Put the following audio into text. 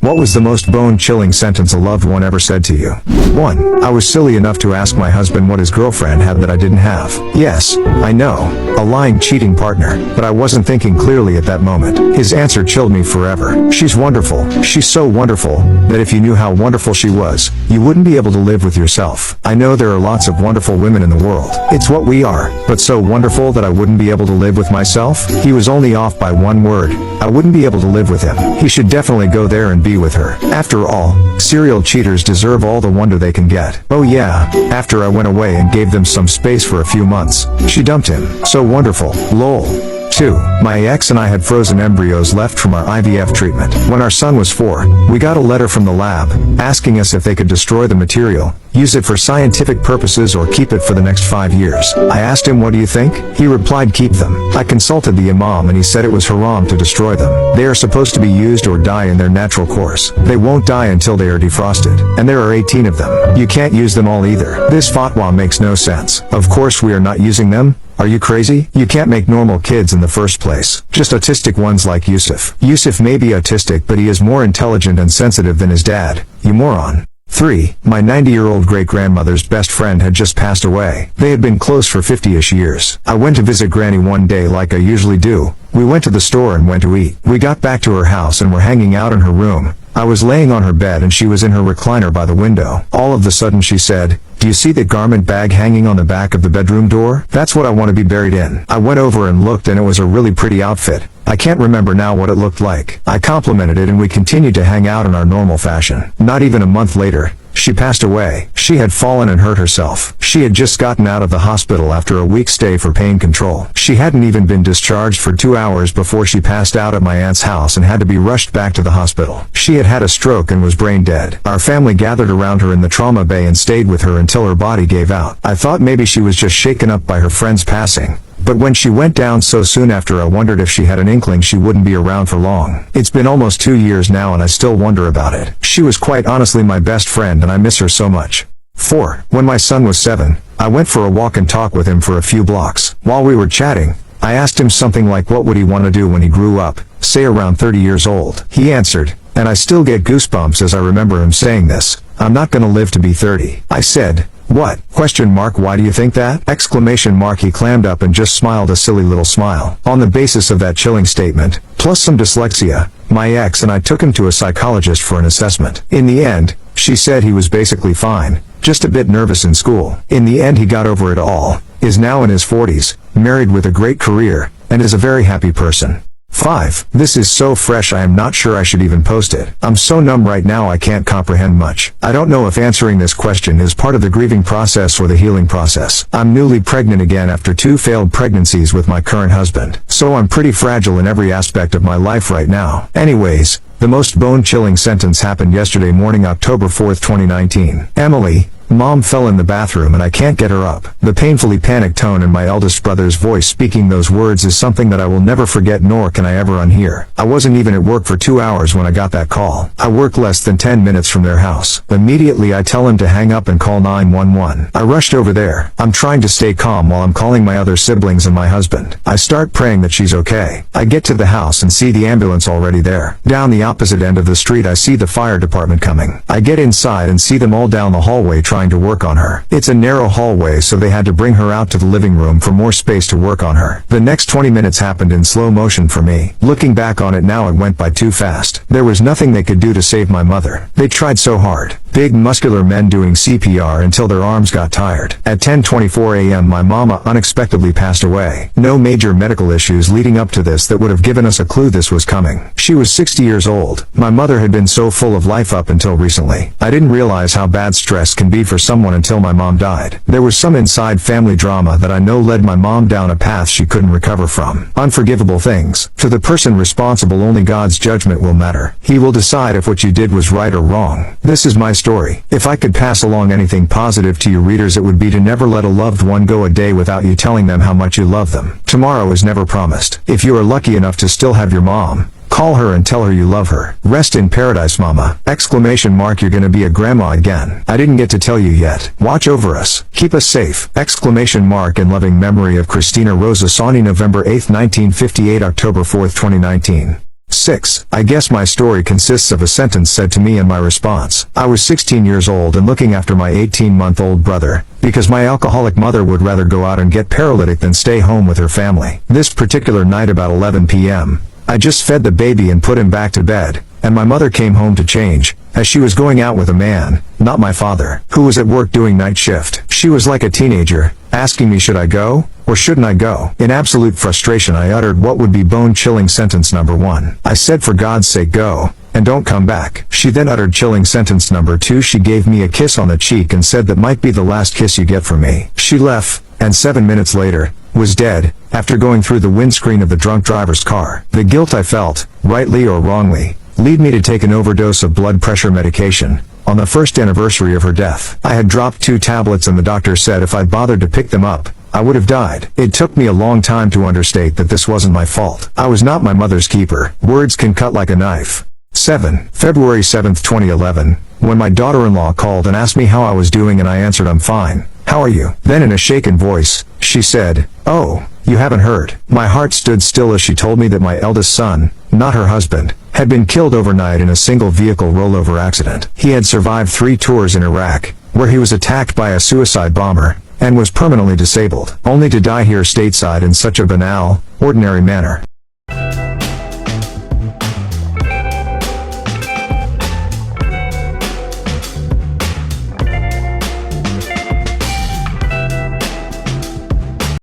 What was the most bone-chilling sentence a loved one ever said to you? 1. I was silly enough to ask my husband what his girlfriend had that I didn't have. Yes, I know. A lying, cheating partner. But I wasn't thinking clearly at that moment. His answer chilled me forever. She's wonderful. She's so wonderful, that if you knew how wonderful she was, you wouldn't be able to live with yourself. I know there are lots of wonderful women in the world. It's what we are. But so wonderful that I wouldn't be able to live with myself? He was only off by one word. I wouldn't be able to live with him. He should definitely go there and be with her. After all, serial cheaters deserve all the wonder they can get. Oh yeah, after I went away and gave them some space for a few months, she dumped him. So wonderful. Lol. 2. My ex and I had frozen embryos left from our IVF treatment. When our son was 4, we got a letter from the lab, asking us if they could destroy the material, use it for scientific purposes or keep it for the next 5 years. I asked him, what do you think? He replied, keep them. I consulted the imam and he said it was haram to destroy them. They are supposed to be used or die in their natural course. They won't die until they are defrosted. And there are 18 of them. You can't use them all either. This fatwa makes no sense. Of course we are not using them. Are you crazy? You can't make normal kids in the first place. Just autistic ones like Yusuf. Yusuf may be autistic, but he is more intelligent and sensitive than his dad. You moron. 3. My 90-year-old great-grandmother's best friend had just passed away. They had been close for 50-ish years. I went to visit Granny one day like I usually do. We went to the store and went to eat. We got back to her house and were hanging out in her room. I was laying on her bed and she was in her recliner by the window. All of a sudden she said, do you see that garment bag hanging on the back of the bedroom door? That's what I want to be buried in. I went over and looked and it was a really pretty outfit. I can't remember now what it looked like. I complimented it and we continued to hang out in our normal fashion. Not even a month later, she passed away. She had fallen and hurt herself. She had just gotten out of the hospital after a week's stay for pain control. She hadn't even been discharged for 2 hours before she passed out at my aunt's house and had to be rushed back to the hospital. She had had a stroke and was brain dead. Our family gathered around her in the trauma bay and stayed with her until her body gave out. I thought maybe she was just shaken up by her friend's passing. But when she went down so soon after, I wondered if she had an inkling she wouldn't be around for long. It's been almost 2 years now and I still wonder about it. She was quite honestly my best friend and I miss her so much. 4. When my son was 7, I went for a walk and talk with him for a few blocks. While we were chatting, I asked him something like what would he want to do when he grew up, say around 30 years old. He answered, and I still get goosebumps as I remember him saying this, I'm not gonna live to be 30. I said, what? Question mark, why do you think that? Exclamation mark. He clammed up and just smiled a silly little smile. On the basis of that chilling statement, plus some dyslexia, my ex and I took him to a psychologist for an assessment. In the end, she said he was basically fine, just a bit nervous in school. In the end he got over it all, is now in his 40s, married with a great career, and is a very happy person. 5. This is so fresh I am not sure I should even post it. I'm so numb right now I can't comprehend much. I don't know if answering this question is part of the grieving process or the healing process. I'm newly pregnant again after 2 failed pregnancies with my current husband. So I'm pretty fragile in every aspect of my life right now. Anyways, the most bone-chilling sentence happened yesterday morning, October 4th, 2019. Emily, Mom fell in the bathroom and I can't get her up. The painfully panicked tone in my eldest brother's voice speaking those words is something that I will never forget, nor can I ever unhear. I wasn't even at work for 2 hours when I got that call. I work less than 10 minutes from their house. Immediately I tell him to hang up and call 911. I rushed over there. I'm trying to stay calm while I'm calling my other siblings and my husband. I start praying that she's okay. I get to the house and see the ambulance already there. Down the opposite end of the street I see the fire department coming. I get inside and see them all down the hallway trying to work on her. It's a narrow hallway, so they had to bring her out to the living room for more space to work on her. The next 20 minutes happened in slow motion for me. Looking back on it now, it went by too fast. There was nothing they could do to save my mother. They tried so hard. Big muscular men doing CPR until their arms got tired. At 10:24 a.m. my mama unexpectedly passed away. No major medical issues leading up to this that would have given us a clue this was coming. She was 60 years old. My mother had been so full of life up until recently. I didn't realize how bad stress can be for someone until my mom died. There was some inside family drama that I know led my mom down a path she couldn't recover from. Unforgivable things. To the person responsible, only God's judgment will matter. He will decide if what you did was right or wrong. This is my story. If I could pass along anything positive to you readers, it would be to never let a loved one go a day without you telling them how much you love them. Tomorrow is never promised. If you are lucky enough to still have your mom, call her and tell her you love her. Rest in paradise, mama. Exclamation mark. You're gonna be a grandma again. I didn't get to tell you yet. Watch over us. Keep us safe. Exclamation mark. In loving memory of Christina Rosa Sawney, November 8, 1958, October 4, 2019. 6. I guess my story consists of a sentence said to me and my response. I was 16 years old and looking after my 18-month-old brother, because my alcoholic mother would rather go out and get paralytic than stay home with her family. This particular night about 11 p.m., I just fed the baby and put him back to bed, and my mother came home to change, as she was going out with a man, not my father, who was at work doing night shift. She was like a teenager, asking me should I go, or shouldn't I go? In absolute frustration I uttered what would be bone-chilling sentence number 1. I said for God's sake go, and don't come back. She then uttered chilling sentence number 2. She gave me a kiss on the cheek and said that might be the last kiss you get from me. She left, and 7 minutes later, was dead, after going through the windscreen of the drunk driver's car. The guilt I felt, rightly or wrongly, lead me to take an overdose of blood pressure medication, on the first anniversary of her death. I had dropped 2 tablets and the doctor said if I'd bothered to pick them up, I would have died. It took me a long time to understate that this wasn't my fault. I was not my mother's keeper. Words can cut like a knife. 7. February 7, 2011, when my daughter-in-law called and asked me how I was doing and I answered I'm fine. How are you? Then in a shaken voice, she said, oh, you haven't heard. My heart stood still as she told me that my eldest son, not her husband, had been killed overnight in a single vehicle rollover accident. He had survived 3 tours in Iraq, where he was attacked by a suicide bomber, and was permanently disabled, only to die here stateside in such a banal, ordinary manner.